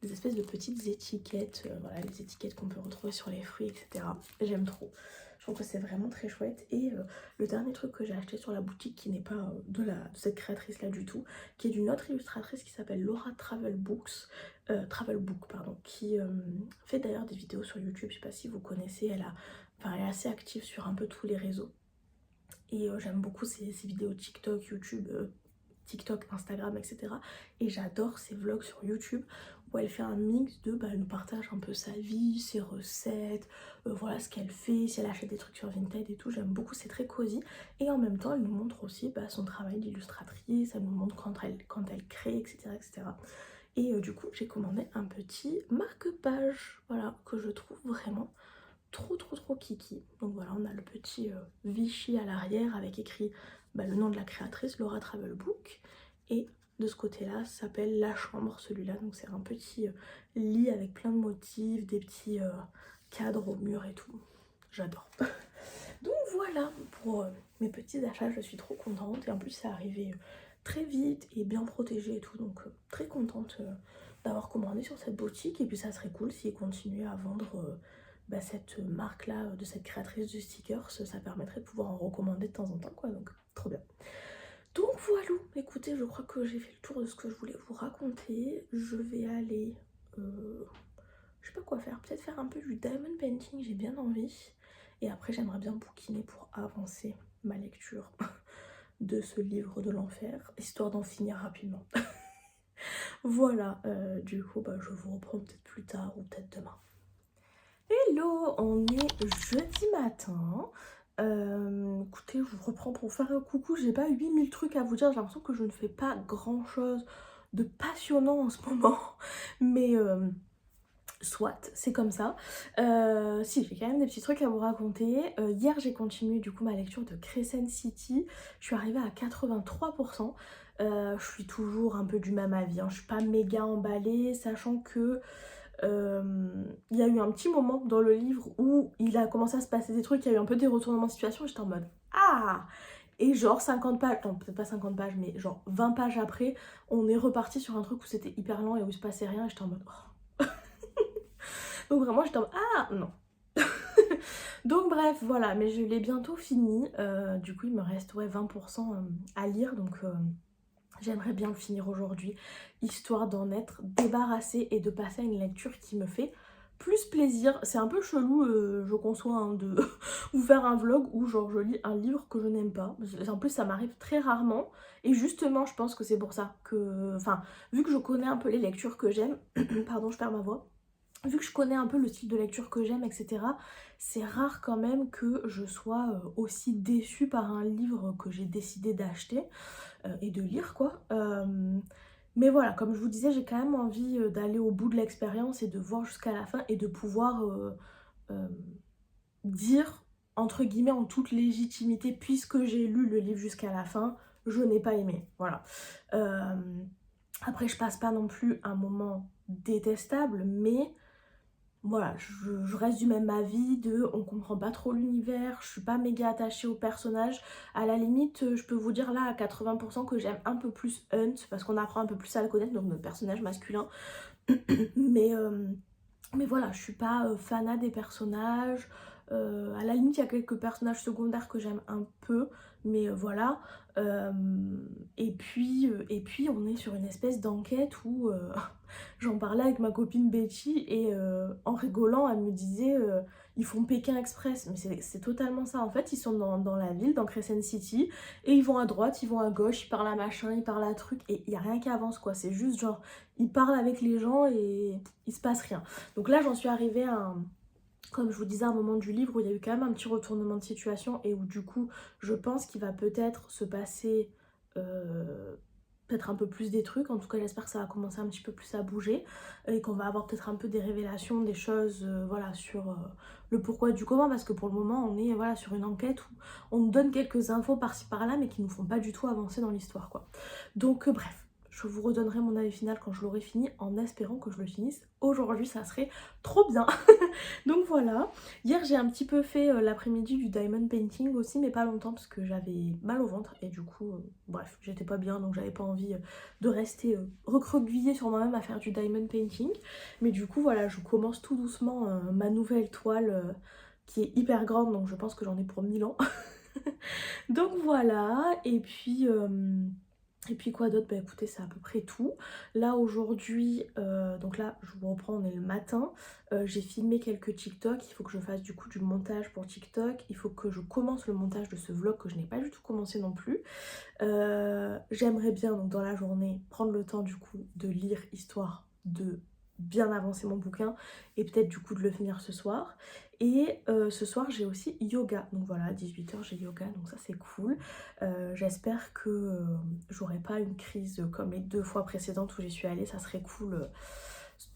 des espèces de petites étiquettes, voilà, les étiquettes qu'on peut retrouver sur les fruits, etc. J'aime trop. Je trouve que c'est vraiment très chouette. Et le dernier truc que j'ai acheté sur la boutique, qui n'est pas de cette créatrice là du tout, qui est d'une autre illustratrice qui s'appelle Laura Travelbook, pardon, qui fait d'ailleurs des vidéos sur YouTube. Je sais pas si vous connaissez, elle est assez active sur un peu tous les réseaux. Et j'aime beaucoup ses vidéos TikTok, YouTube, TikTok, Instagram, etc. Et j'adore ses vlogs sur YouTube où elle fait un mix de, elle nous partage un peu sa vie, ses recettes, voilà ce qu'elle fait, si elle achète des trucs sur Vinted et tout. J'aime beaucoup, c'est très cosy. Et en même temps, elle nous montre aussi son travail d'illustratrice, elle nous montre quand elle crée, etc. etc. Et du coup, j'ai commandé un petit marque-page, voilà, que je trouve vraiment trop kiki. Donc voilà, on a le petit Vichy à l'arrière avec écrit le nom de la créatrice, Laura Travelbook, et de ce côté là ça s'appelle La Chambre, celui-là. Donc c'est un petit lit avec plein de motifs, des petits cadres au mur et tout, j'adore. Donc voilà pour mes petits achats, je suis trop contente et en plus c'est arrivé très vite et bien protégé et tout, donc très contente d'avoir commandé sur cette boutique. Et puis ça serait cool s'ils continuaient à vendre cette marque là de cette créatrice de stickers, ça permettrait de pouvoir en recommander de temps en temps, quoi, donc trop bien. Donc voilà, écoutez, je crois que j'ai fait le tour de ce que je voulais vous raconter. Je vais aller, je sais pas quoi faire, peut-être faire un peu du diamond painting, j'ai bien envie. Et après j'aimerais bien bouquiner pour avancer ma lecture de ce livre de l'enfer, histoire d'en finir rapidement. Voilà, du coup je vous reprends peut-être plus tard ou peut-être demain. Hello, on est jeudi matin. Écoutez, je vous reprends pour faire un coucou. J'ai pas 8000 trucs à vous dire. J'ai l'impression que je ne fais pas grand chose de passionnant en ce moment. Mais soit, c'est comme ça. Si, j'ai quand même des petits trucs à vous raconter. Hier, j'ai continué du coup ma lecture de Crescent City. Je suis arrivée à 83%. Je suis toujours un peu du même avis, hein. Je suis pas méga emballée, sachant que il y a eu un petit moment dans le livre où il a commencé à se passer des trucs, il y a eu un peu des retournements de situation, j'étais en mode ah, et genre 50 pages, non peut-être pas 50 pages mais genre 20 pages après, on est reparti sur un truc où c'était hyper lent et où il se passait rien et j'étais en mode oh. Donc vraiment j'étais en mode ah non. Donc bref, voilà, mais je l'ai bientôt fini. Du coup, il me reste ouais, 20% à lire, donc j'aimerais bien le finir aujourd'hui, histoire d'en être débarrassée et de passer à une lecture qui me fait plus plaisir. C'est un peu chelou, je conçois, hein, de vous faire un vlog où genre je lis un livre que je n'aime pas. En plus, ça m'arrive très rarement. Et justement, je pense que c'est pour ça que... Enfin, vu que je connais un peu les lectures que j'aime... Pardon, je perds ma voix. Vu que je connais un peu le style de lecture que j'aime, etc., c'est rare quand même que je sois aussi déçue par un livre que j'ai décidé d'acheter et de lire, quoi. Mais voilà, comme je vous disais, j'ai quand même envie d'aller au bout de l'expérience et de voir jusqu'à la fin et de pouvoir euh, dire, entre guillemets, en toute légitimité, puisque j'ai lu le livre jusqu'à la fin, je n'ai pas aimé. Voilà. Après, je passe pas non plus un moment détestable, mais voilà, je reste du même avis de on comprend pas trop l'univers, je suis pas méga attachée au personnage. À la limite, je peux vous dire là à 80% que j'aime un peu plus Hunt parce qu'on apprend un peu plus à le connaître, donc notre personnage masculin. mais, euh, mais voilà, je suis pas fanat des personnages. À la limite, il y a quelques personnages secondaires que j'aime un peu, mais voilà. Euh, et puis, on est sur une espèce d'enquête où j'en parlais avec ma copine Betty et en rigolant, elle me disait ils font Pékin Express. Mais c'est totalement ça. En fait, ils sont dans la ville, dans Crescent City, et ils vont à droite, ils vont à gauche, ils parlent à machin, ils parlent à truc, et il n'y a rien qui avance quoi. C'est juste genre, ils parlent avec les gens et il se passe rien. Donc là, j'en suis arrivée à comme je vous disais, à un moment du livre où il y a eu quand même un petit retournement de situation et où du coup, je pense qu'il va peut-être se passer peut-être un peu plus des trucs. En tout cas, j'espère que ça va commencer un petit peu plus à bouger et qu'on va avoir peut-être un peu des révélations, des choses voilà, sur le pourquoi du comment, parce que pour le moment, on est voilà, sur une enquête où on nous donne quelques infos par-ci par-là, mais qui nous font pas du tout avancer dans l'histoire, quoi. Donc, bref. Je vous redonnerai mon avis final quand je l'aurai fini, en espérant que je le finisse aujourd'hui, ça serait trop bien. Donc voilà, hier j'ai un petit peu fait l'après-midi du diamond painting aussi, mais pas longtemps parce que j'avais mal au ventre et du coup, bref, j'étais pas bien, donc j'avais pas envie de rester recroquevillée sur moi-même à faire du diamond painting. Mais du coup voilà, je commence tout doucement ma nouvelle toile qui est hyper grande, donc je pense que j'en ai pour 1000 ans. Donc voilà, et puis quoi d'autre? Bah écoutez, c'est à peu près tout. Là aujourd'hui, donc là je vous reprends, on est le matin. J'ai filmé quelques TikTok, il faut que je fasse du coup du montage pour TikTok. Il faut que je commence le montage de ce vlog que je n'ai pas du tout commencé non plus. J'aimerais bien donc dans la journée prendre le temps du coup de lire histoire de bien avancer mon bouquin et peut-être du coup de le finir ce soir. Et ce soir j'ai aussi yoga, donc voilà à 18h j'ai yoga, donc ça c'est cool. J'espère que j'aurai pas une crise comme les 2 fois précédentes où j'y suis allée, ça serait cool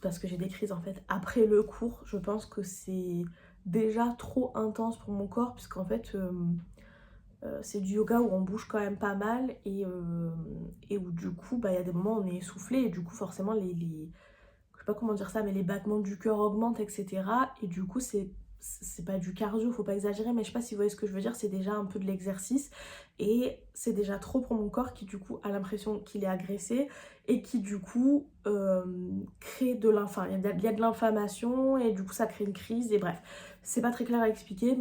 parce que j'ai des crises en fait après le cours. Je pense que c'est déjà trop intense pour mon corps puisqu'en fait c'est du yoga où on bouge quand même pas mal et où du coup bah, y a des moments où on est essoufflé et du coup forcément je sais pas comment dire ça, mais les battements du cœur augmentent, etc. Et du coup, c'est pas du cardio, faut pas exagérer, mais je sais pas si vous voyez ce que je veux dire, c'est déjà un peu de l'exercice. Et c'est déjà trop pour mon corps qui, du coup, a l'impression qu'il est agressé et qui, du coup, crée de l'inflammation. Il y a de l'inflammation et du coup, ça crée une crise. Et bref, c'est pas très clair à expliquer,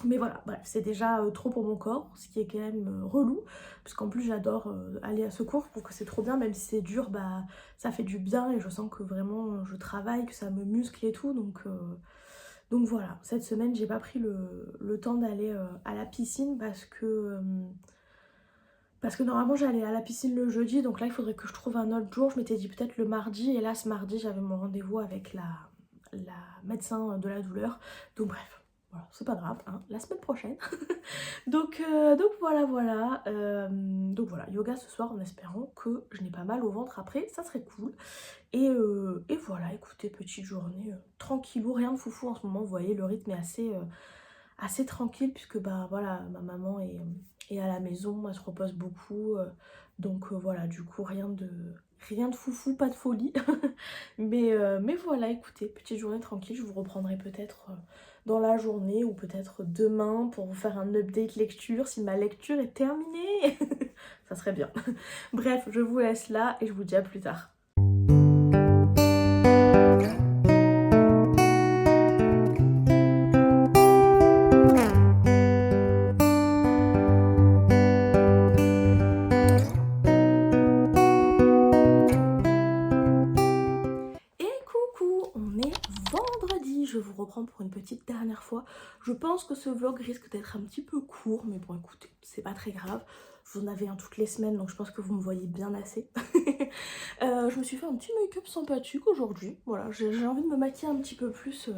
mais voilà, bref, c'est déjà trop pour mon corps, ce qui est quand même relou, parce qu'en plus j'adore aller à ce cours, je trouve que c'est trop bien, même si c'est dur, bah ça fait du bien et je sens que vraiment je travaille, que ça me muscle et tout, donc voilà, cette semaine j'ai pas pris le temps d'aller à la piscine parce que normalement j'allais à la piscine le jeudi, donc là il faudrait que je trouve un autre jour, je m'étais dit peut-être le mardi, et là ce mardi j'avais mon rendez-vous avec la médecin de la douleur, donc bref. Voilà, c'est pas grave, hein, la semaine prochaine. donc voilà. Donc voilà, yoga ce soir en espérant que je n'ai pas mal au ventre après, ça serait cool. Et voilà, écoutez, petite journée tranquillou, rien de foufou en ce moment, vous voyez, le rythme est assez tranquille puisque bah voilà, ma maman est à la maison, elle se repose beaucoup. Donc voilà, du coup rien de foufou, pas de folie. mais voilà, écoutez, petite journée tranquille, je vous reprendrai peut-être dans la journée ou peut-être demain pour vous faire un update lecture si ma lecture est terminée. Ça serait bien. Bref, je vous laisse là et je vous dis à plus tard. petite dernière fois. Je pense que ce vlog risque d'être un petit peu court, mais bon écoutez, c'est pas très grave. Je vous en avais un toutes les semaines, donc je pense que vous me voyez bien assez. Je me suis fait un petit make-up sympathique aujourd'hui. Voilà, j'ai envie de me maquiller un petit peu plus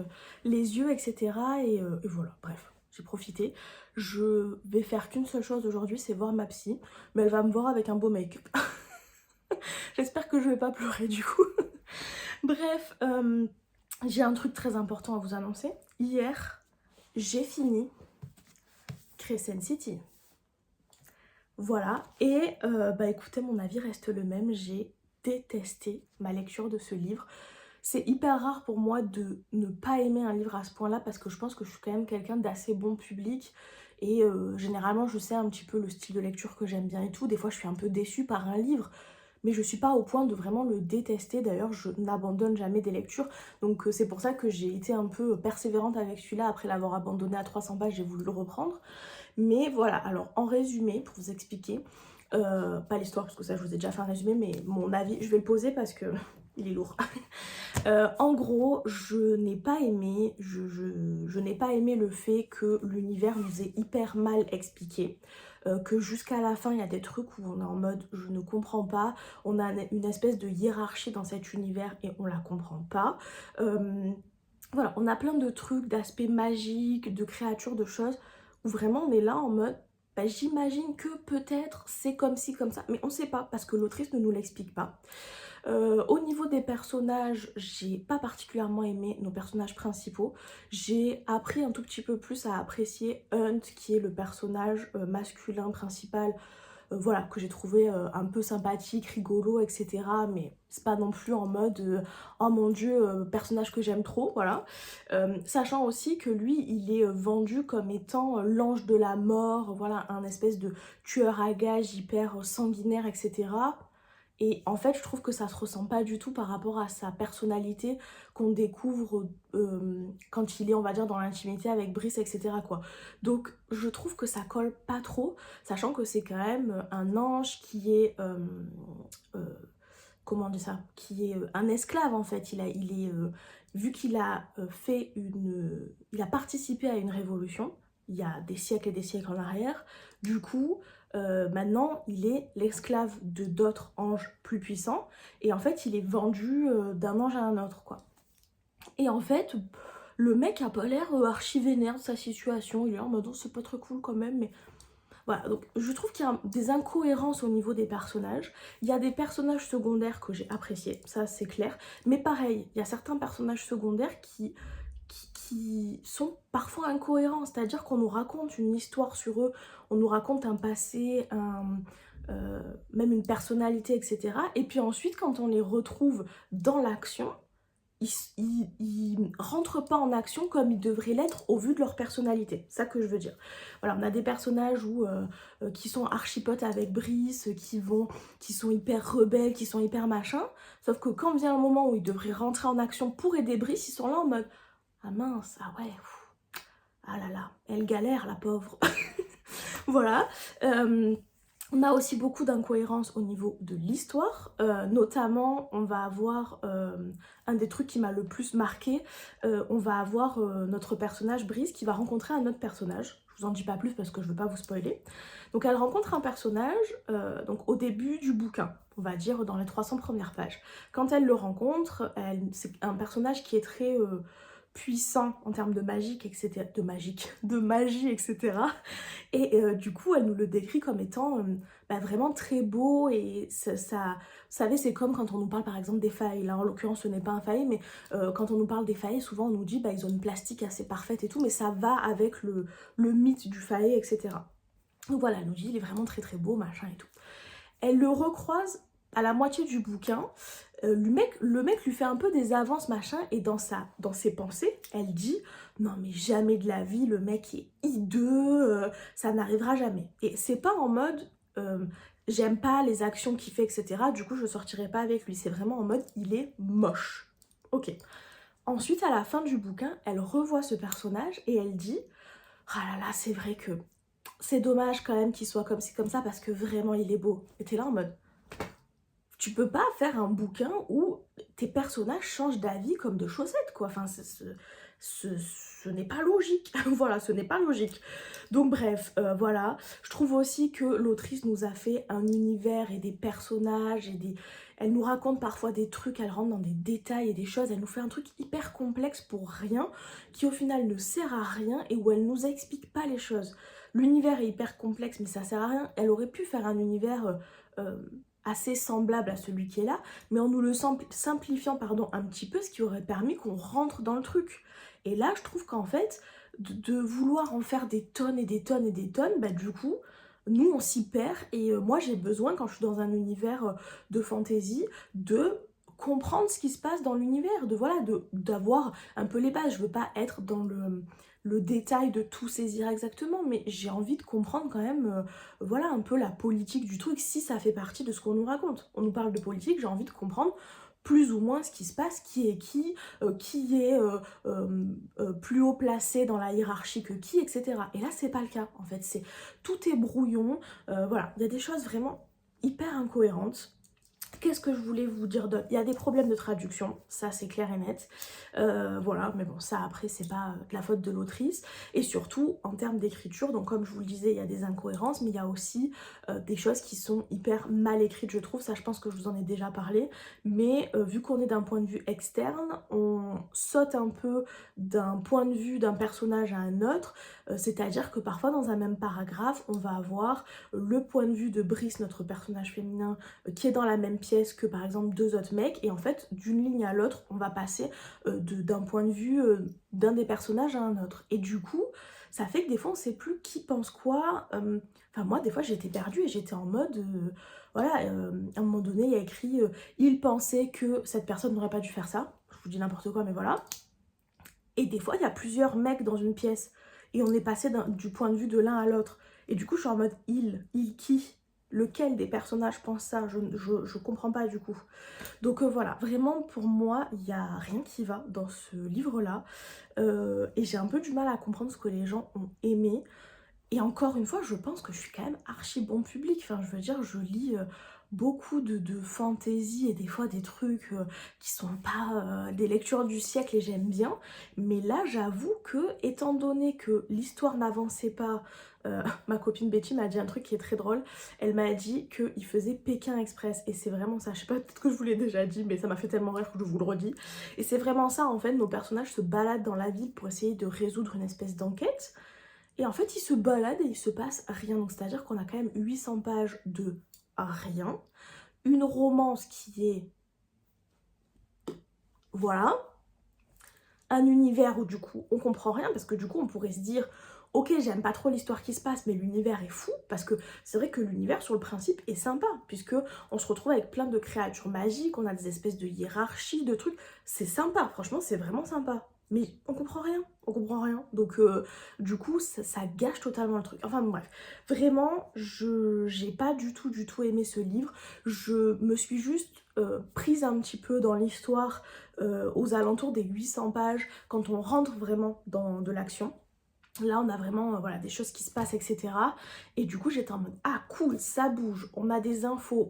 les yeux, etc. Et voilà, bref, j'ai profité. Je vais faire qu'une seule chose aujourd'hui, c'est voir ma psy. Mais elle va me voir avec un beau make-up. J'espère que je vais pas pleurer du coup. Bref, j'ai un truc très important à vous annoncer. Hier, j'ai fini Crescent City. Voilà, et bah écoutez, mon avis reste le même. J'ai détesté ma lecture de ce livre. C'est hyper rare pour moi de ne pas aimer un livre à ce point-là parce que je pense que je suis quand même quelqu'un d'assez bon public et généralement je sais un petit peu le style de lecture que j'aime bien et tout. Des fois je suis un peu déçue par un livre, mais je suis pas au point de vraiment le détester. D'ailleurs, je n'abandonne jamais des lectures, donc c'est pour ça que j'ai été un peu persévérante avec celui-là. Après l'avoir abandonné à 300 pages, j'ai voulu le reprendre. Mais voilà, alors en résumé, pour vous expliquer, pas l'histoire parce que ça je vous ai déjà fait un résumé, mais mon avis, je vais le poser parce que il est lourd. En gros, je n'ai pas aimé, je n'ai pas aimé le fait que l'univers nous est hyper mal expliqué. Que jusqu'à la fin, il y a des trucs où on est en mode je ne comprends pas. On a une espèce de hiérarchie dans cet univers et on la comprend pas. Voilà, on a plein de trucs, d'aspects magiques, de créatures, de choses où vraiment on est là en mode bah, j'imagine que peut-être c'est comme ci, comme ça, mais on sait pas parce que l'autrice ne nous l'explique pas. Au niveau des personnages, j'ai pas particulièrement aimé nos personnages principaux. J'ai appris un tout petit peu plus à apprécier Hunt, qui est le personnage masculin principal, voilà, que j'ai trouvé un peu sympathique, rigolo, etc. Mais c'est pas non plus en mode oh mon dieu, personnage que j'aime trop, voilà. Sachant aussi que lui, il est vendu comme étant l'ange de la mort, voilà, un espèce de tueur à gages hyper sanguinaire, etc. Et en fait, je trouve que ça se ressent pas du tout par rapport à sa personnalité qu'on découvre quand il est, on va dire, dans l'intimité avec Brice, etc. quoi. Donc, je trouve que ça colle pas trop, sachant que c'est quand même un ange qui est, euh, comment on dit ça, qui est un esclave en fait. Vu qu'il a il a participé à une révolution, il y a des siècles et des siècles en arrière, du coup, maintenant, il est l'esclave de d'autres anges plus puissants. Et en fait, il est vendu d'un ange à un autre, quoi. Et en fait, le mec a pas l'air archi vénère de sa situation. Il est en mode, oh, c'est pas très cool quand même. Mais voilà, donc je trouve qu'il y a des incohérences au niveau des personnages. Il y a des personnages secondaires que j'ai appréciés, ça c'est clair. Mais pareil, il y a certains personnages secondaires qui sont parfois incohérents, c'est-à-dire qu'on nous raconte une histoire sur eux, on nous raconte un passé, même une personnalité, etc. Et puis ensuite, quand on les retrouve dans l'action, ils rentrent pas en action comme ils devraient l'être au vu de leur personnalité. C'est ça que je veux dire. Voilà, on a des personnages qui sont archi-potes avec Brice, qui sont hyper rebelles, qui sont hyper machin. Sauf que quand vient un moment où ils devraient rentrer en action pour aider Brice, ils sont là en mode ah mince, ah ouais, ah là là, elle galère la pauvre. Voilà. On a aussi beaucoup d'incohérences au niveau de l'histoire, notamment on va avoir un des trucs qui m'a le plus marqué, on va avoir notre personnage Brice qui va rencontrer un autre personnage, je vous en dis pas plus parce que je veux pas vous spoiler. Donc elle rencontre un personnage donc au début du bouquin, on va dire dans les 300 premières pages. Quand elle le rencontre, c'est un personnage qui est très puissant en termes de magique, etc. de magie, etc. Et du coup, elle nous le décrit comme étant bah, vraiment très beau et vous savez, c'est comme quand on nous parle par exemple des failles. Là, en l'occurrence, ce n'est pas un faille, mais quand on nous parle des failles, souvent on nous dit bah, ils ont une plastique assez parfaite et tout, mais ça va avec le mythe du faille, etc. Donc voilà, elle nous dit il est vraiment très très beau, machin et tout. Elle le recroise à la moitié du bouquin, le mec lui fait un peu des avances machin et dans ses pensées, elle dit non mais jamais de la vie, le mec est hideux, ça n'arrivera jamais. Et c'est pas en mode j'aime pas les actions qu'il fait, etc. Du coup je sortirai pas avec lui, c'est vraiment en mode il est moche. Ok. Ensuite à la fin du bouquin, elle revoit ce personnage et elle dit ah là là c'est vrai que c'est dommage quand même qu'il soit comme ci comme ça parce que vraiment il est beau. Et t'es là en mode tu peux pas faire un bouquin où tes personnages changent d'avis comme de chaussettes quoi. Enfin ce n'est pas logique. Voilà, ce n'est pas logique. Donc bref, voilà. Je trouve aussi que l'autrice nous a fait un univers et des personnages et des... Elle nous raconte parfois des trucs, elle rentre dans des détails et des choses, elle nous fait un truc hyper complexe pour rien, qui au final ne sert à rien et où elle nous explique pas les choses. L'univers est hyper complexe mais ça sert à rien. Elle aurait pu faire un univers assez semblable à celui qui est là, mais en nous le simplifiant pardon, un petit peu, ce qui aurait permis qu'on rentre dans le truc. Et là, je trouve qu'en fait, de vouloir en faire des tonnes et des tonnes et des tonnes, bah du coup, nous on s'y perd et moi j'ai besoin quand je suis dans un univers de fantasy de comprendre ce qui se passe dans l'univers, de voilà, d'avoir un peu les bases. Je veux pas être dans le détail de tout saisir exactement, mais j'ai envie de comprendre quand même, voilà, un peu la politique du truc, si ça fait partie de ce qu'on nous raconte. On nous parle de politique, j'ai envie de comprendre plus ou moins ce qui se passe, qui est plus haut placé dans la hiérarchie que qui, etc. Et là, c'est pas le cas, en fait. Tout est brouillon, voilà. Il y a des choses vraiment hyper incohérentes. Qu'est-ce que je voulais vous dire d'autre? Il y a des problèmes de traduction, ça c'est clair et net. Voilà, mais bon, ça après c'est pas de la faute de l'autrice. Et surtout en termes d'écriture, donc comme je vous le disais, il y a des incohérences, mais il y a aussi des choses qui sont hyper mal écrites, je trouve. Ça, je pense que je vous en ai déjà parlé. Mais vu qu'on est d'un point de vue externe, on saute un peu d'un point de vue d'un personnage à un autre. C'est-à-dire que parfois dans un même paragraphe, on va avoir le point de vue de Brice, notre personnage féminin, qui est dans la même pièce que par exemple deux autres mecs, et en fait d'une ligne à l'autre on va passer d'un point de vue d'un des personnages à un autre, et du coup ça fait que des fois on sait plus qui pense quoi. Enfin moi des fois j'étais perdue et j'étais en mode voilà, à un moment donné il y a écrit il pensait que cette personne n'aurait pas dû faire ça, je vous dis n'importe quoi mais voilà, et des fois il y a plusieurs mecs dans une pièce et on est passé du point de vue de l'un à l'autre, et du coup je suis en mode il qui, lequel des personnages pense ça, je comprends pas du coup. Donc voilà, vraiment pour moi, il n'y a rien qui va dans ce livre-là. Et j'ai un peu du mal à comprendre ce que les gens ont aimé. Et encore une fois, je pense que je suis quand même archi bon public. Enfin, je veux dire, je lis beaucoup de fantaisie et des fois des trucs qui sont pas des lectures du siècle et j'aime bien. Mais là, j'avoue que, étant donné que l'histoire n'avançait pas, ma copine Betty m'a dit un truc qui est très drôle. Elle m'a dit qu'il faisait Pékin Express. Et c'est vraiment ça. Je sais pas, peut-être que je vous l'ai déjà dit, mais ça m'a fait tellement rire que je vous le redis. Et c'est vraiment ça, en fait. Nos personnages se baladent dans la ville pour essayer de résoudre une espèce d'enquête. Et en fait, il se balade et il se passe rien. Donc, c'est-à-dire qu'on a quand même 800 pages de rien. Une romance qui est... Voilà. Un univers où, du coup, on comprend rien. Parce que, du coup, on pourrait se dire... Ok, j'aime pas trop l'histoire qui se passe, mais l'univers est fou. Parce que c'est vrai que l'univers, sur le principe, est sympa. Puisque on se retrouve avec plein de créatures magiques. On a des espèces de hiérarchies, de trucs. C'est sympa. Franchement, c'est vraiment sympa. Mais on comprend rien, donc du coup ça gâche totalement le truc. Enfin bon, bref, vraiment j'ai pas du tout aimé ce livre. Je me suis juste prise un petit peu dans l'histoire aux alentours des 800 pages, quand on rentre vraiment dans de l'action. Là, on a vraiment voilà, des choses qui se passent, etc. Et du coup, j'étais en mode, ah cool, ça bouge, on a des infos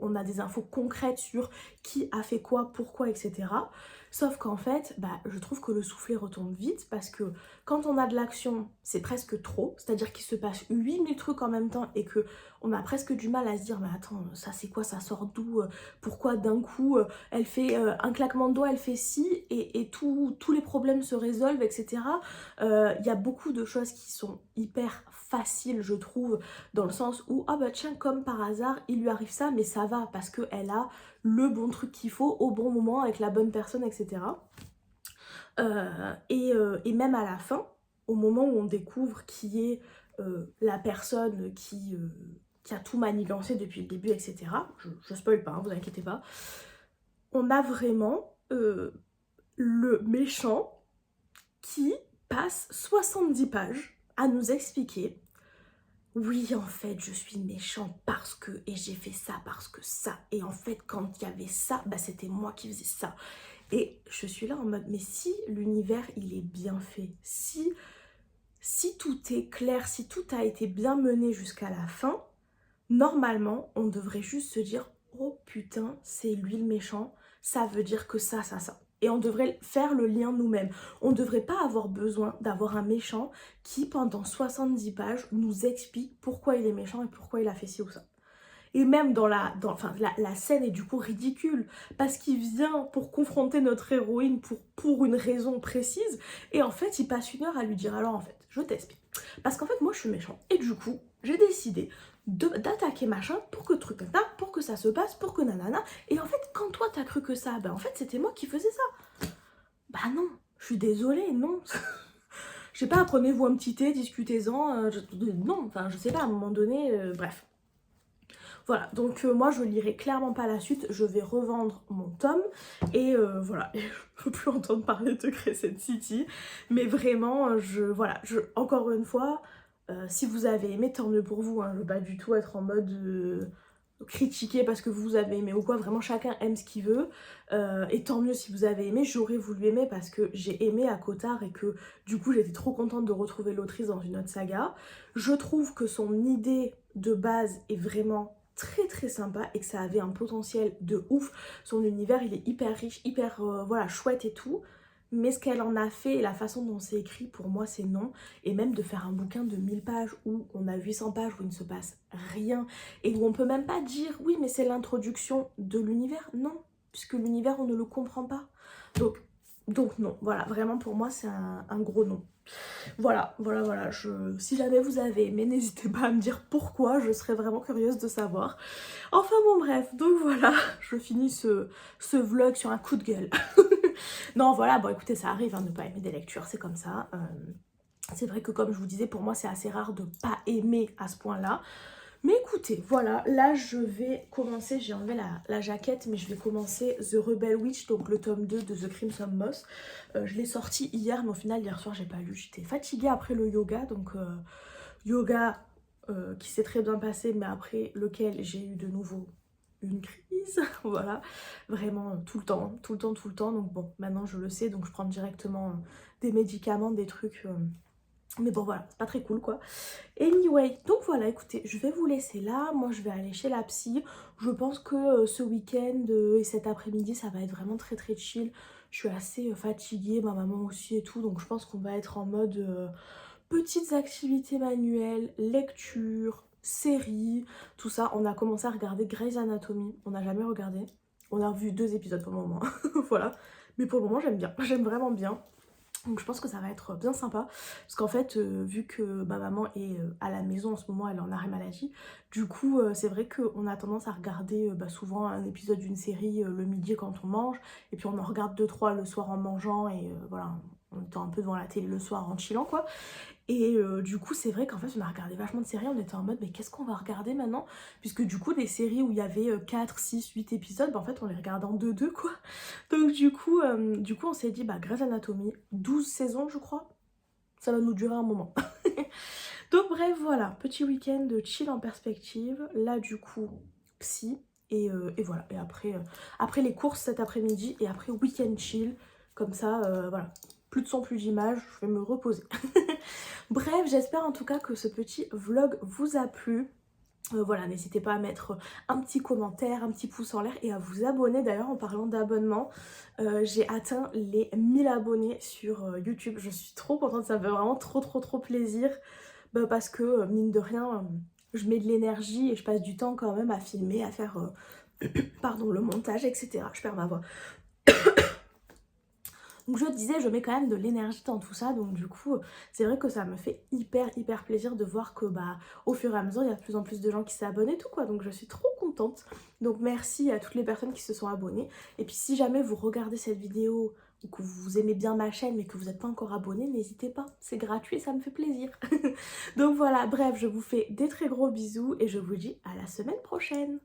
concrètes sur qui a fait quoi, pourquoi, etc. Sauf qu'en fait, bah, je trouve que le soufflet retombe vite parce que quand on a de l'action, c'est presque trop. C'est-à-dire qu'il se passe 8000 trucs en même temps et que on a presque du mal à se dire, mais attends, ça c'est quoi, ça sort d'où, pourquoi d'un coup, elle fait un claquement de doigts, elle fait ci, et tous les problèmes se résolvent, etc. Il y a beaucoup de choses qui sont hyper faciles, je trouve, dans le sens où, ah bah tiens, comme par hasard, il lui arrive ça, mais ça va, parce qu'elle a le bon truc qu'il faut, au bon moment, avec la bonne personne, etc. Et même à la fin, au moment où on découvre qui est la personne qui a tout manigancé depuis le début, etc. Je spoil pas, hein, vous inquiétez pas. On a vraiment le méchant qui passe 70 pages à nous expliquer: oui, en fait, je suis méchant parce que, et j'ai fait ça parce que ça, et en fait, quand il y avait ça, bah c'était moi qui faisais ça. Et je suis là en mode, mais si l'univers, il est bien fait, si tout est clair, si tout a été bien mené jusqu'à la fin, normalement, on devrait juste se dire, oh putain, c'est lui le méchant, ça veut dire que ça. Et on devrait faire le lien nous-mêmes. On ne devrait pas avoir besoin d'avoir un méchant qui, pendant 70 pages, nous explique pourquoi il est méchant et pourquoi il a fait ci ou ça. Et même la scène est du coup ridicule, parce qu'il vient pour confronter notre héroïne pour une raison précise, et en fait il passe 1 heure à lui dire alors en fait, je t'explique. Parce qu'en fait moi je suis méchant, et du coup j'ai décidé d'attaquer machin pour que truc là, pour que ça se passe, pour que nanana, et en fait quand toi t'as cru que ça, en fait c'était moi qui faisais ça. Bah non, je suis désolée, non. Je sais pas, prenez-vous un petit thé, discutez-en, non, enfin je sais pas, à un moment donné, bref. Voilà, donc moi je lirai clairement pas la suite, je vais revendre mon tome et voilà, et je peux plus entendre parler de Crescent City, mais vraiment, encore une fois, si vous avez aimé, tant mieux pour vous, hein, je veux pas du tout être en mode critiquer parce que vous avez aimé ou quoi, vraiment chacun aime ce qu'il veut, et tant mieux si vous avez aimé, j'aurais voulu aimer parce que j'ai aimé à Cotard et que du coup j'étais trop contente de retrouver l'autrice dans une autre saga. Je trouve que son idée de base est vraiment très très sympa et que ça avait un potentiel de ouf. Son univers il est hyper riche, hyper voilà, chouette et tout, mais ce qu'elle en a fait et la façon dont c'est écrit, pour moi c'est non. Et même de faire un bouquin de 1000 pages où on a 800 pages où il ne se passe rien et où on peut même pas dire oui mais c'est l'introduction de l'univers, non, puisque l'univers on ne le comprend pas. Donc non, voilà, vraiment pour moi c'est un gros non. Voilà, si jamais vous avez aimé, n'hésitez pas à me dire pourquoi, je serais vraiment curieuse de savoir. Enfin bon bref, donc voilà, je finis ce vlog sur un coup de gueule. Non voilà, bon écoutez, ça arrive, hein, de ne pas aimer des lectures, c'est comme ça. C'est vrai que comme je vous disais, pour moi c'est assez rare de pas aimer à ce point-là. Mais écoutez, voilà, là je vais commencer, j'ai enlevé la jaquette, mais je vais commencer The Rebel Witch, donc le tome 2 de The Crimson Moss. Je l'ai sorti hier, mais au final hier soir j'ai pas lu, j'étais fatiguée après le yoga, donc yoga qui s'est très bien passé, mais après lequel j'ai eu de nouveau une crise, voilà, vraiment tout le temps, donc bon, maintenant je le sais, donc je prends directement des médicaments, des trucs... mais bon voilà, c'est pas très cool quoi. Anyway, donc voilà, écoutez, je vais vous laisser là. Moi je vais aller chez la psy. Je pense que ce week-end et cet après-midi ça va être vraiment très très chill. Je suis assez fatiguée, ma maman aussi et tout. Donc je pense qu'on va être en mode petites activités manuelles, lecture, séries, tout ça. On a commencé à regarder Grey's Anatomy. On n'a jamais regardé. On a vu 2 épisodes pour le moment. Voilà. Mais pour le moment j'aime bien, j'aime vraiment bien. Donc je pense que ça va être bien sympa, parce qu'en fait, vu que ma maman est à la maison en ce moment, elle est en arrêt maladie, du coup c'est vrai qu'on a tendance à regarder souvent un épisode d'une série le midi quand on mange, et puis on en regarde 2-3 le soir en mangeant, et voilà, en étant un peu devant la télé le soir en chillant quoi. Et du coup c'est vrai qu'en fait on a regardé vachement de séries, on était en mode mais qu'est-ce qu'on va regarder maintenant, puisque du coup des séries où il y avait 4, 6, 8 épisodes, en fait on les regarde en 2-2 quoi. Donc du coup on s'est dit Grey's Anatomy, 12 saisons je crois, ça va nous durer un moment. Donc bref voilà, petit week-end chill en perspective, là du coup psy, et voilà, et après les courses cet après-midi, et après week-end chill, comme ça voilà. Plus de son, plus d'image, je vais me reposer. Bref, j'espère en tout cas que ce petit vlog vous a plu. Voilà, n'hésitez pas à mettre un petit commentaire, un petit pouce en l'air et à vous abonner. D'ailleurs, en parlant d'abonnement, j'ai atteint les 1000 abonnés sur YouTube. Je suis trop contente, ça me fait vraiment trop plaisir. Parce que, mine de rien, je mets de l'énergie et je passe du temps quand même à filmer, à faire pardon, le montage, etc. Je perds ma voix. Donc je disais, je mets quand même de l'énergie dans tout ça, donc du coup c'est vrai que ça me fait hyper plaisir de voir que au fur et à mesure il y a de plus en plus de gens qui s'abonnent et tout quoi, donc je suis trop contente. Donc merci à toutes les personnes qui se sont abonnées, et puis si jamais vous regardez cette vidéo ou que vous aimez bien ma chaîne mais que vous n'êtes pas encore abonné, n'hésitez pas, c'est gratuit et ça me fait plaisir. Donc voilà, bref, je vous fais des très gros bisous et je vous dis à la semaine prochaine.